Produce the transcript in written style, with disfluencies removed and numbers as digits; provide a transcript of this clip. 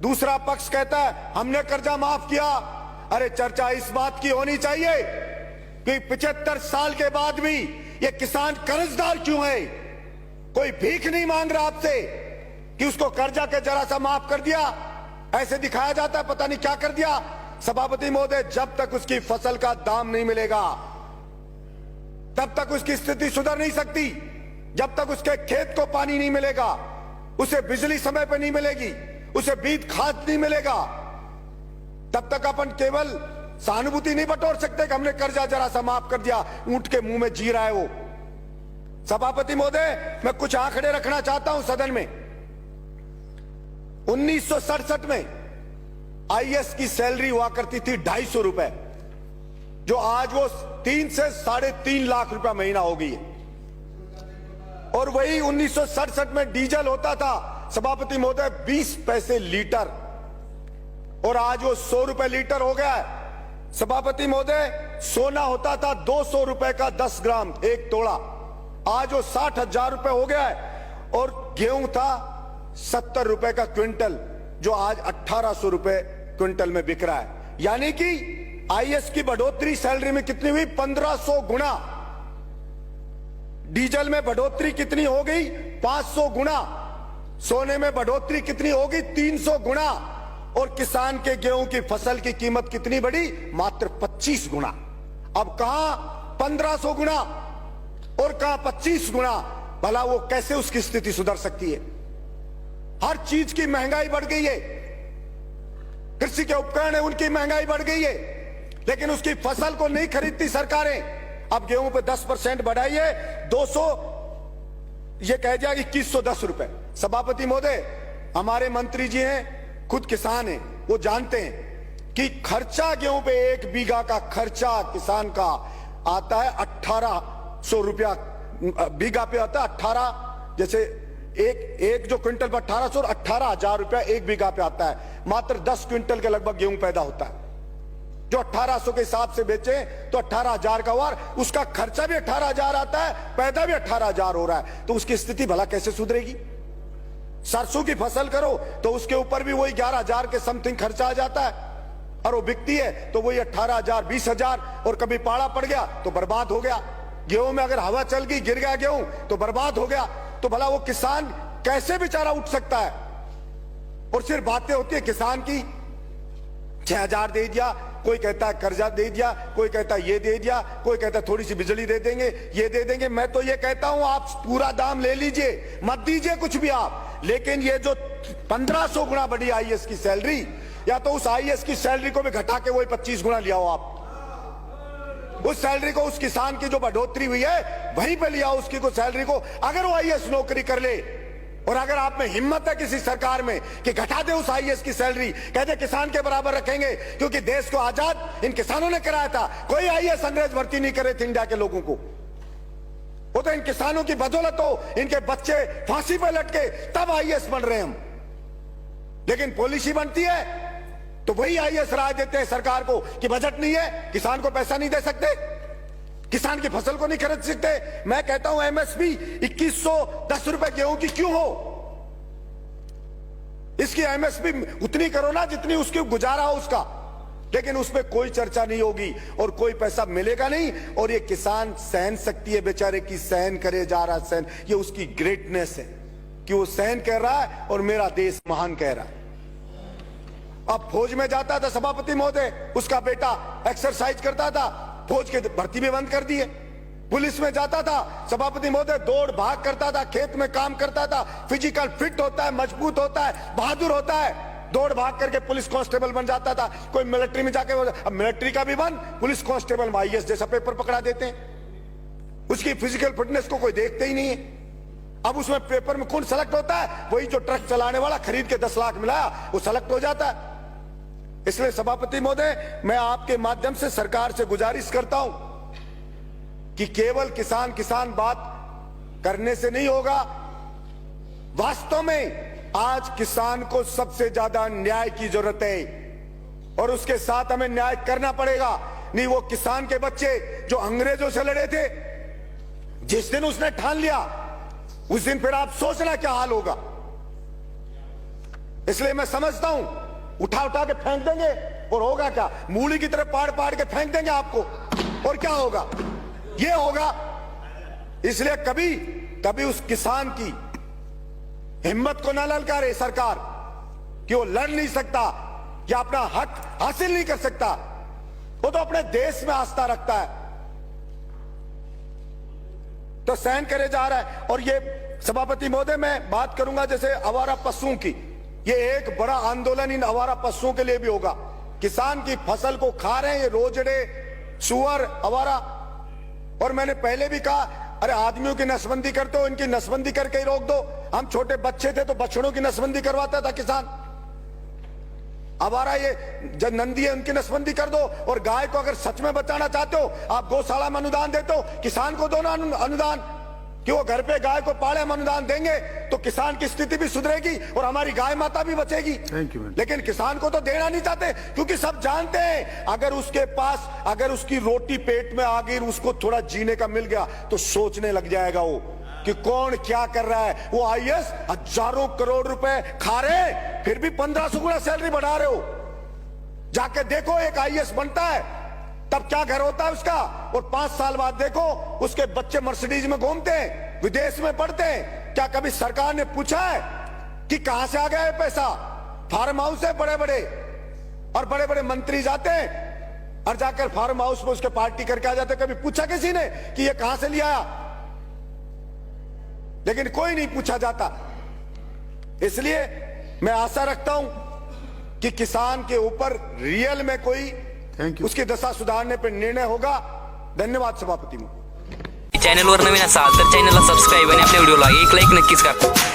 दूसरा पक्ष कहता है हमने कर्जा माफ किया। अरे चर्चा इस बात की होनी चाहिए कि 75 साल के बाद भी ये किसान कर्जदार क्यों है। कोई भीख नहीं मांग रहा आपसे कि उसको कर्जा के जरा सा माफ कर दिया, ऐसे दिखाया जाता है पता नहीं क्या कर दिया। सभापति महोदय, जब तक उसकी फसल का दाम नहीं मिलेगा तब तक उसकी स्थिति सुधर नहीं सकती। जब तक उसके खेत को पानी नहीं मिलेगा, उसे बिजली समय पर नहीं मिलेगी, उसे बीज खाद नहीं मिलेगा, तब तक अपन केवल सहानुभूति नहीं बटोर सकते कि हमने कर्जा जरा सा माफ कर दिया। ऊंट के मुंह में जी रहा है वो। सभापति महोदय, मैं कुछ आंकड़े रखना चाहता हूं सदन में। 1967 में आईएएस की सैलरी हुआ करती थी 250 रुपए, जो आज वो 3 से 3.5 लाख रुपया महीना हो गई है। और वही 1967 में डीजल होता था सभापति महोदय 20 पैसे लीटर, और आज वो 100 रुपए लीटर हो गया है। सभापति महोदय, सोना होता था 200 रुपए का 10 ग्राम 1 तोड़ा, आज वो 60,000 रुपए हो गया है। और गेहूं था 70 रुपए का क्विंटल, जो आज 1800 रुपए क्विंटल में बिक रहा है। यानी कि आईएएस की बढ़ोतरी सैलरी में कितनी हुई? 1500 गुना। डीजल में बढ़ोतरी कितनी हो गई? 500 गुना। सोने में बढ़ोतरी कितनी होगी? 300 गुना। और किसान के गेहूं की फसल की कीमत कितनी बढ़ी? मात्र 25 गुना। अब कहां 1500 गुना और कहां 25 गुना। भला वो कैसे उसकी स्थिति सुधर सकती है? हर चीज की महंगाई बढ़ गई है। कृषि के उपकरण है, उनकी महंगाई बढ़ गई है, लेकिन उसकी फसल को नहीं खरीदती सरकारें। अब गेहूं पे 10% बढ़ाई है, 200 ये कह दिया 2110 रुपए। सभापति महोदय, हमारे मंत्री जी हैं, खुद किसान हैं, वो जानते हैं कि खर्चा गेहूं पे 1 बीघा का खर्चा किसान का आता है 1800 रुपया बीघा पे आता है। 18 जैसे एक जो क्विंटल पर 1800 और 18,000 रुपया 1 बीघा पे आता है। मात्र 10 क्विंटल के लगभग गेहूं पैदा होता है। जो 1800 के हिसाब से बेचे तो 18,000 का वार, उसका खर्चा भी 18,000 आता है, पैदा भी 18,000 हो रहा है। तो उसकी स्थिति भला कैसे सुधरेगी? सरसों की फसल करो तो उसके ऊपर भी वही 11,000 के समथिंग खर्चा आ जाता है, और वो बिकती है तो वही 18,000 20,000, और कभी पाला पड़ गया तो बर्बाद हो गया। गेहूं में अगर हवा चल गई, गिर गया गेहूं तो बर्बाद हो गया। तो भला वो किसान कैसे बेचारा उठ सकता है? और सिर्फ बातें होती है किसान की, 6,000 दे दिया, कोई कहता है कर्जा दे दिया, कोई कहता है ये दे दिया, कोई कहता है थोड़ी सी बिजली दे देंगे, ये दे देंगे। मैं तो ये कहता हूं आप पूरा दाम ले लीजिए, मत दीजिए कुछ भी आप, लेकिन ये जो 1500 गुना बढ़ी आईएएस की सैलरी, या तो उस आईएएस की सैलरी को भी घटा के वही 25 गुना लिया हो आप। उस सैलरी को, उस किसान की जो बढ़ोतरी हुई है वहीं पे लिया उसकी को सैलरी को। अगर वो आईएएस नौकरी कर ले, और अगर आप में हिम्मत है किसी सरकार में कि घटा दे उस आईएएस की सैलरी, कहते किसान के बराबर रखेंगे, क्योंकि देश को आजाद इन किसानों ने कराया था। कोई आईएएस अंग्रेज भर्ती नहीं करे थे इंडिया के लोगों को, वो तो इन किसानों की बदौलत हो, इनके बच्चे फांसी पे लटके तब आईएएस बन रहे हम। लेकिन पॉलिसी बनती है तो वही आईएएस राय देते हैं सरकार को कि बजट नहीं है, किसान को पैसा नहीं दे सकते, किसान की फसल को नहीं खरीद सकते। मैं कहता हूं एमएसपी 2110 रुपए गेहूं की क्यों हो? इसकी एमएसपी उतनी करो ना जितनी उसकी गुजारा हो उसका, लेकिन उसमें कोई चर्चा नहीं होगी और कोई पैसा मिलेगा नहीं। और ये किसान सहन शक्ति है बेचारे की, सहन करे जा रहा सहन, ये उसकी ग्रेटनेस है कि वो सहन कर रहा है और मेरा देश महान कह रहा है। अब फौज में जाता था सभापति महोदय, उसका बेटा एक्सरसाइज करता था, फौज की भर्ती भी बंद कर दी है। पुलिस में जाता था सभापति महोदय, दौड़ भाग करता था, खेत में काम करता था, फिजिकल फिट होता है, मजबूत होता है, बहादुर होता है, दौड़ भाग करके पुलिस कांस्टेबल बन जाता था। कोई मिलिट्री में जाके, अब मिलिट्री का भी बंद, पुलिस कांस्टेबल में आईएएस जैसा पेपर पकड़ा देते हैं। उसकी फिजिकल फिटनेस को कोई देखते ही नहीं है। अब उसमें पेपर में कौन सेलेक्ट होता है? वही जो ट्रक चलाने वाला खरीद के 10 लाख मिलाया वो सेलेक्ट हो जाता है। इसलिए सभापति महोदय, मैं आपके माध्यम से सरकार से गुजारिश करता हूं कि केवल किसान किसान बात करने से नहीं होगा। वास्तव में आज किसान को सबसे ज्यादा न्याय की जरूरत है, और उसके साथ हमें न्याय करना पड़ेगा। नहीं वो किसान के बच्चे जो अंग्रेजों से लड़े थे, जिस दिन उसने ठान लिया उस दिन फिर आप सोचना क्या हाल होगा। इसलिए मैं समझता हूं उठा उठा के फेंक देंगे और होगा क्या, मूली की तरह पाड़ पाड़ के फेंक देंगे आपको और क्या होगा, ये होगा। इसलिए कभी कभी उस किसान की हिम्मत को न ललकारे सरकार कि वो लड़ नहीं सकता या अपना हक हासिल नहीं कर सकता, वो तो अपने देश में आस्था रखता है तो सहन करे जा रहा है। और ये सभापति महोदय मैं बात करूंगा जैसे आवारा पशुओं की, ये एक बड़ा आंदोलन इन आवारा पशुओं के लिए भी होगा। किसान की फसल को खा रहे हैं ये रोजड़े, सुअर, आवारा। और मैंने पहले भी कहा अरे आदमियों की नसबंदी करते हो, इनकी नसबंदी करके ही रोक दो। हम छोटे बच्चे थे तो बछड़ों की नसबंदी करवाता था किसान। आवारा ये जब नंदी है उनकी नसबंदी कर दो। और गाय को अगर सच में बचाना चाहते हो आप गौशाला में अनुदान देते हो, किसान को दो ना अनुदान कि वो घर पे गाय को पाले। हम अनुदान देंगे तो किसान की स्थिति भी सुधरेगी और हमारी गाय माता भी बचेगी। लेकिन किसान को तो देना नहीं चाहते क्योंकि सब जानते हैं अगर उसके पास अगर उसकी रोटी पेट में आ गई, उसको थोड़ा जीने का मिल गया तो सोचने लग जाएगा वो कि कौन क्या कर रहा है। वो आईएएस हजारों करोड़ रुपए खा रहे फिर भी 1500 गुना सैलरी बढ़ा रहे हो। जाके देखो एक आईएएस बनता है तब क्या घर होता है उसका, और 5 साल बाद देखो उसके बच्चे मर्सिडीज में घूमते हैं, विदेश में पढ़ते हैं। क्या कभी सरकार ने पूछा है कि कहां से आ गया है पैसा? फार्म हाउस है बड़े बड़े और बड़े बड़े मंत्री जाते हैं और जाकर फार्म हाउस में उसके पार्टी करके आ जाते। कभी पूछा किसी ने कि ये कहां से लिया? लेकिन कोई नहीं पूछा जाता। इसलिए मैं आशा रखता हूं कि किसान के ऊपर रियल में कोई उसकी दशा सुधारने पर निर्णय होगा। धन्यवाद सभापति। चॅनलवर नवीन असाल तर चॅनलला सबस्क्राईब आणि आपल्या व्हिडिओला एक लाईक नक्कीच करा।